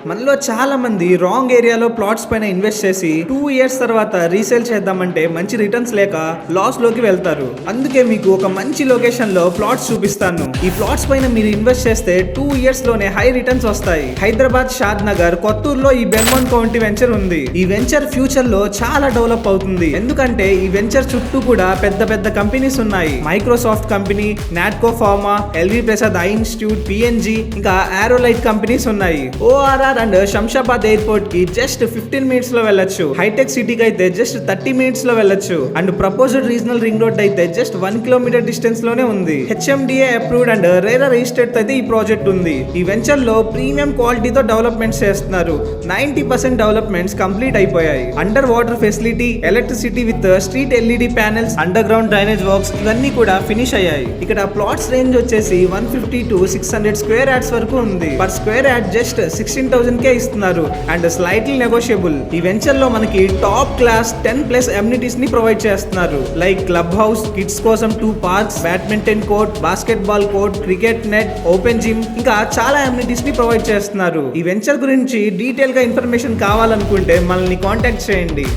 మనలో చాలా మంది రాంగ్ ఏరియాలో ప్లాట్స్ పైన ఇన్వెస్ట్ చేసి 2 ఇయర్స్ తర్వాత రీసేల్ చేద్దామంటే మంచి రిటర్న్స్ లేక లాస్ లోకి వెళ్తారు. అందుకే మీకు ఒక మంచి లొకేషన్ లో ప్లాట్స్ చూపిస్తాను. ఈ ప్లాట్స్ పైన మీరు ఇన్వెస్ట్ చేస్తే 2 ఇయర్స్ లోనే హై రిటర్న్స్ వస్తాయి. హైదరాబాద్, షాద్ నగర్, కొత్తూరులో ఈ బెల్మౌంట్ కౌంటీ వెంచర్ ఉంది. ఈ వెంచర్ ఫ్యూచర్ లో చాలా డెవలప్ అవుతుంది. ఎందుకంటే ఈ వెంచర్ చుట్టూ కూడా పెద్ద పెద్ద కంపెనీస్ ఉన్నాయి. Microsoft company, Natco pharma, LV Prasad eye institute, PNG, ఇంకా ఆరోలైట్ కంపెనీస్ ఉన్నాయి. ఓఆర్ఆర్ అండ్ శంషాబాద్ ఎయిర్పోర్ట్ కి జస్ట్ 15 మినిట్స్ లో వెళ్ళొచ్చు. హైటెక్ సిటీకి అయితే జస్ట్ 30 మినిట్స్ లో వెళ్ళొచ్చు. And proposed regional ring road అయితే జస్ట్ 1 కిలోమీటర్ డిస్టెన్స్ లోనే ఉంది. HMDA approved and RERA registered అయితే ఈ ప్రాజెక్ట్ ఉంది. ఈ వెంచర్ లో ప్రీమియం క్వాలిటీతో డెవలప్మెంట్స్ చేస్తున్నారు. 90% డెవలప్మెంట్స్ కంప్లీట్ అయిపోయాయి. Under water facility, electricity with street LED panels, under ground drainage works ఇవన్నీ కూడా ఫినిష్ అయ్యాయి. ఇక్కడ ప్లాట్స్ రేంజ్ వచ్చేసి 150 to 600 స్క్వేర్ యార్డ్స్ వరకు ఉంది. పర్ స్క్వేర్ యార్డ్ జస్ట్ 16,000 కే ఇస్తున్నారు అండ్ స్లైట్లీ నెగోషియబుల్. ఈ వెంచర్ లో మనకి టాప్ క్లాస్ 10+ అమ్యూనిటీస్ ని ప్రొవైడ్ చేస్తున్నారు. లైక్ క్లబ్ హౌస్, కిడ్స్ కోసం 2 parks, badminton court, basketball court, cricket net, open gym, ఇంకా చాలా అమ్యూనిటీస్ ని ప్రొవైడ్ చేస్తున్నారు. ఈ వెంచర్ గురించి డీటెయిల్ గా ఇన్ఫర్మేషన్ కావాలనుకుంటే మనల్ని కాంటాక్ట్ చేయండి.